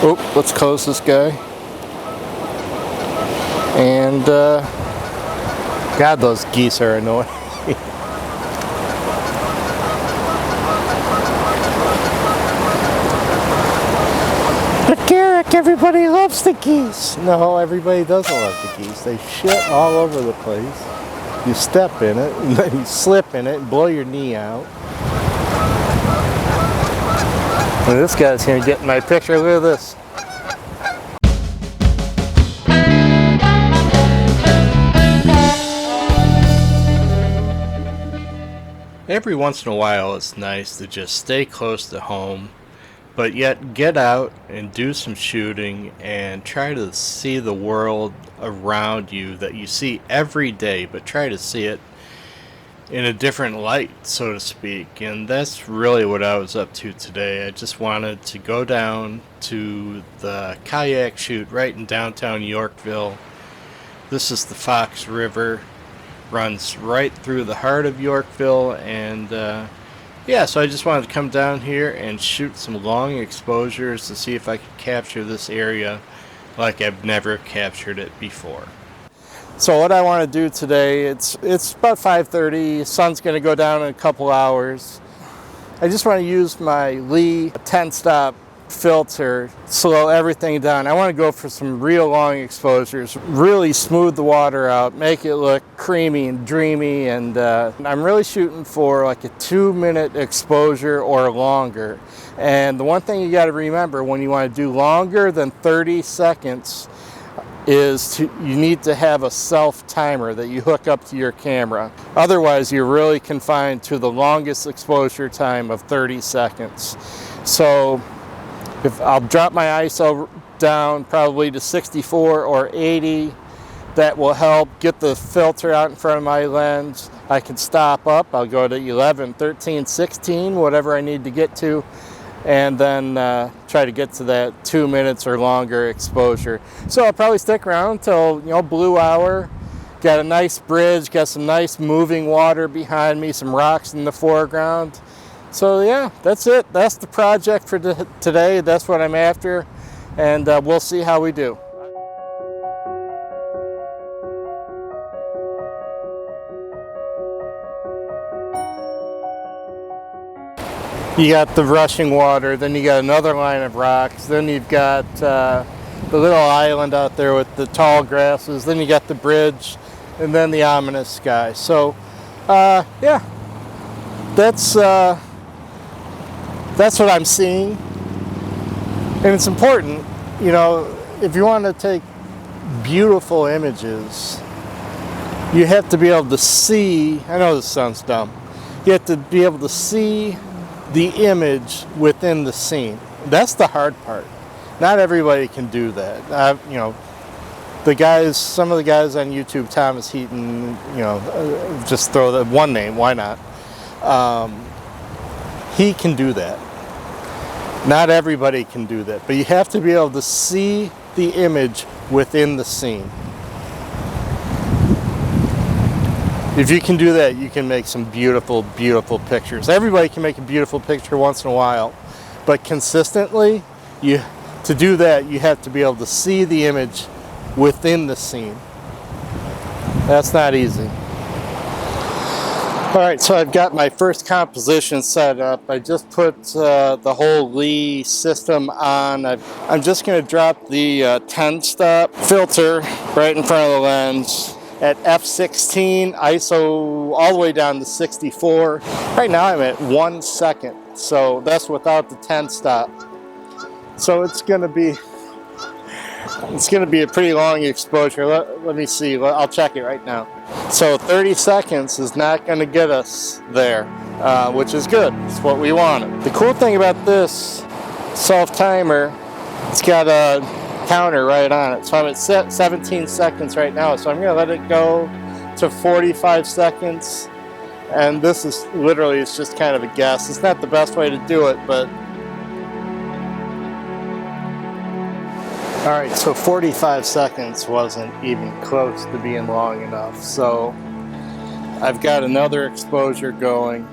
Oh, let's close this guy. And God, those geese are annoying. But Garrick, everybody loves the geese. No, everybody doesn't love the geese. They shit all over the place. You step in it, and then you slip in it and blow your knee out. And this guy's gonna get in my picture. Look at this. Every once in a while it's nice to just stay close to home, but yet get out and do some shooting and try to see the world around you that you see every day, but try to see it in a different light, so to speak. And that's really what I was up to today. I just wanted to go down to the kayak shoot right in downtown Yorkville. This is the Fox River, runs right through the heart of Yorkville, and yeah, so I just wanted to come down here and shoot some long exposures to see if I could capture this area like I've never captured it before. So what I want to do today, it's about 5:30, sun's going to go down in a couple hours. I just want to use my Lee 10-stop filter, slow everything down. I want to go for some real long exposures, really smooth the water out, make it look creamy and dreamy, and I'm really shooting for like a 2-minute exposure or longer. And the one thing you got to remember when you want to do longer than 30 seconds is you need to have a self timer that you hook up to your camera. Otherwise, you're really confined to the longest exposure time of 30 seconds. So if I'll drop my ISO down probably to 64 or 80, that will help get the filter out in front of my lens. I can stop up, I'll go to 11, 13, 16, whatever I need to get to, and then try to get to that 2 minutes or longer exposure. So I'll probably stick around until, blue hour. Got a nice bridge, got some nice moving water behind me, some rocks in the foreground. So yeah, that's it. That's the project for today. That's what I'm after, and we'll see how we do. You got the rushing water, then you got another line of rocks, then you've got the little island out there with the tall grasses, then you got the bridge, and then the ominous sky. So yeah, that's what I'm seeing, and it's important, if you want to take beautiful images, you have to be able to see, I know this sounds dumb, you have to be able to see the image within the scene. That's the hard part. Not everybody can do that. Some of the guys on YouTube, Thomas Heaton, just throw the one name, why not? He can do that. Not everybody can do that, but you have to be able to see the image within the scene. If you can do that, you can make some beautiful, beautiful pictures. Everybody can make a beautiful picture once in a while, but consistently, to do that, you have to be able to see the image within the scene. That's not easy. All right, so I've got my first composition set up. I just put the whole Lee system on. I'm just going to drop the 10-stop filter right in front of the lens at f16, ISO all the way down to 64. Right now I'm at 1 second, so that's without the 10-stop. So it's going to be a pretty long exposure. Let me see. I'll check it right now. So 30 seconds is not going to get us there, which is good. It's what we wanted. The cool thing about this self-timer, it's got a counter right on it. So I'm at 17 seconds right now. So I'm going to let it go to 45 seconds. And this is literally, it's just kind of a guess. It's not the best way to do it, but all right, so 45 seconds wasn't even close to being long enough. So I've got another exposure going.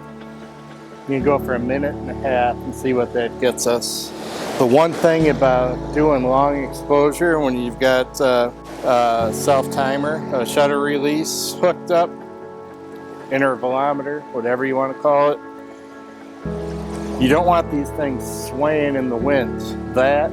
You can go for 1.5 minutes and see what that gets us. The one thing about doing long exposure when you've got self-timer, a shutter release hooked up, intervalometer, whatever you want to call it, you don't want these things swaying in the wind. That,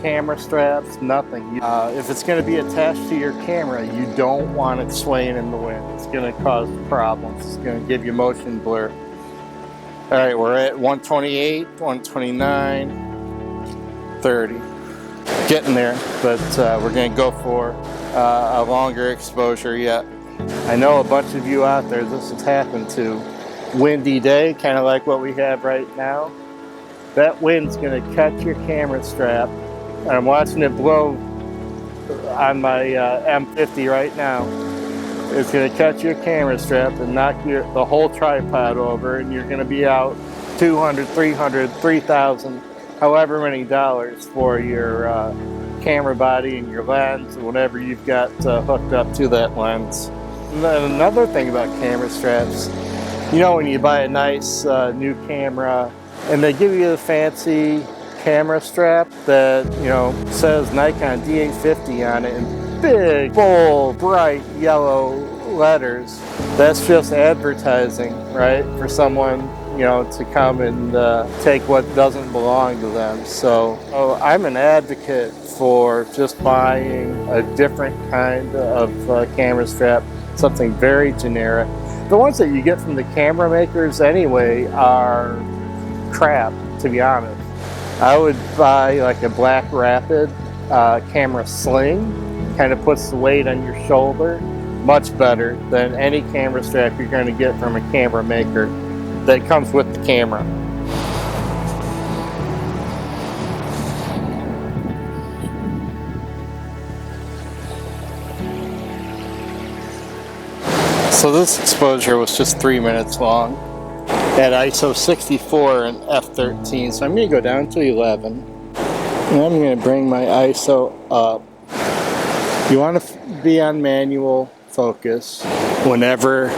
camera straps, nothing. If it's going to be attached to your camera, you don't want it swaying in the wind. It's going to cause problems. It's going to give you motion blur. All right, we're at 128, 129, 30. Getting there, but we're going to go for a longer exposure yet. I know a bunch of you out there, this has happened to. Windy day, kind of like what we have right now. That wind's going to cut your camera strap. I'm watching it blow on my M50 right now. It's going to cut your camera strap and knock the whole tripod over, and you're going to be out $200, $300, $3,000, however many dollars for your camera body and your lens and whatever you've got hooked up to that lens. And then another thing about camera straps, you know, when you buy a nice new camera and they give you a fancy camera strap that, you know, says Nikon D850 on it in big, bold, bright yellow letters, that's just advertising, right? For someone, you know, to come and take what doesn't belong to them. So I'm an advocate for just buying a different kind of camera strap, something very generic. The ones that you get from the camera makers anyway are crap, to be honest. I would buy like a Black Rapid camera sling, kind of puts the weight on your shoulder, much better than any camera strap you're going to get from a camera maker that comes with the camera. So this exposure was just 3 minutes long at ISO 64 and f13, so I'm going to go down to 11 and I'm going to bring my ISO up. You want to be on manual focus whenever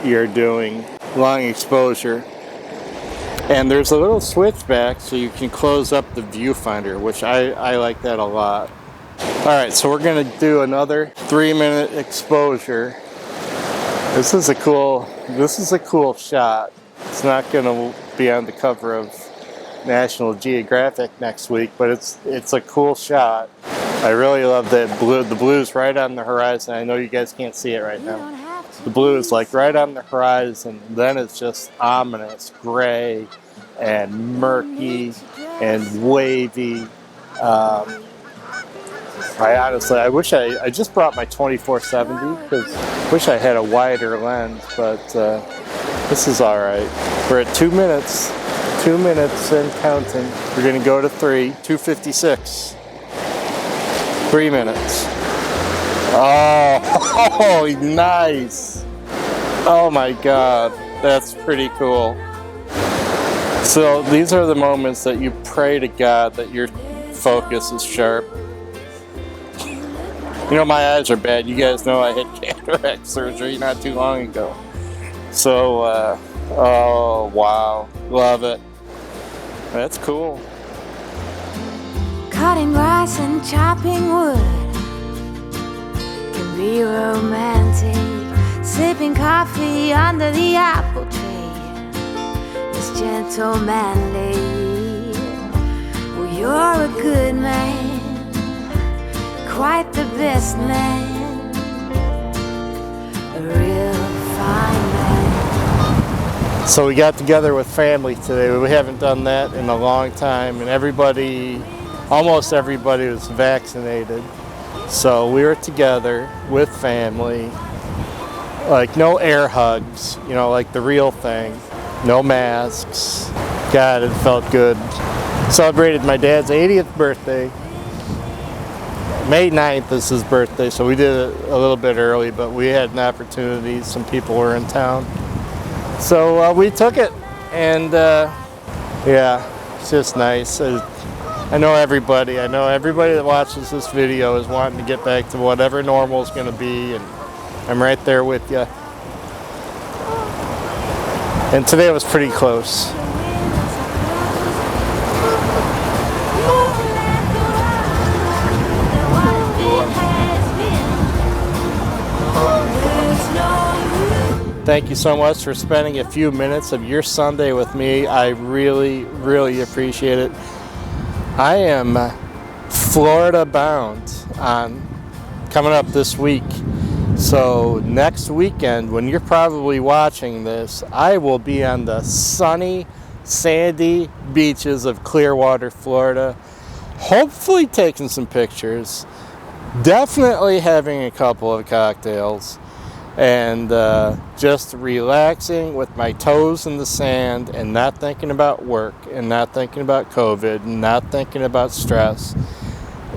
you're doing long exposure, and there's a little switchback so you can close up the viewfinder, which I like that a lot. Alright, so we're going to do another 3-minute exposure. This is a cool shot. It's not going to be on the cover of National Geographic next week, but it's a cool shot. I really love that blue. The blue's right on the horizon. I know you guys can't see it right now. The blue is like right on the horizon. Then it's just ominous, gray and murky and wavy. I wish I just brought my 24-70 because I wish I had a wider lens, but this is all right. We're at 2 minutes. 2 minutes and counting. We're going to go to 3, 256. 3 minutes. Oh, nice. Oh my God, that's pretty cool. So these are the moments that you pray to God that your focus is sharp. You know, my eyes are bad. You guys know I had cataract surgery not too long ago. So, oh wow, love it. That's cool. Cutting grass and chopping wood can be romantic. Sipping coffee under the apple tree is gentlemanly. Well, you're a good man, quite the best man, a real fine man. So we got together with family today. We haven't done that in a long time, and almost everybody was vaccinated. So we were together with family, like no air hugs, you know, like the real thing, no masks. God, it felt good. Celebrated my dad's 80th birthday. May 9th is his birthday, so we did it a little bit early, but we had an opportunity. Some people were in town. So we took it, and yeah, it's just nice. I know everybody that watches this video is wanting to get back to whatever normal is going to be, and I'm right there with you. And today was pretty close. Thank you so much for spending a few minutes of your Sunday with me. I really, really appreciate it. I am Florida bound on coming up this week. So next weekend, when you're probably watching this, I will be on the sunny, sandy beaches of Clearwater, Florida. Hopefully taking some pictures. Definitely having a couple of cocktails. And just relaxing with my toes in the sand and not thinking about work and not thinking about COVID and not thinking about stress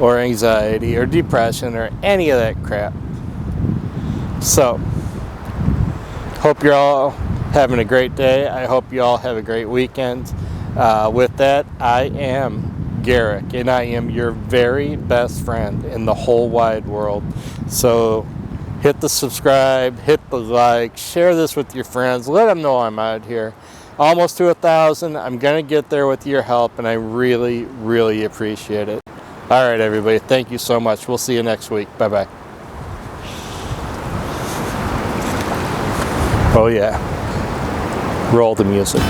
or anxiety or depression or any of that crap. So, hope you're all having a great day. I hope you all have a great weekend. With that, I am Garrick, and I am your very best friend in the whole wide world. So, hit the subscribe, hit the like, share this with your friends. Let them know I'm out here. Almost to 1,000. I'm going to get there with your help, and I really, really appreciate it. All right, everybody. Thank you so much. We'll see you next week. Bye-bye. Oh, yeah. Roll the music.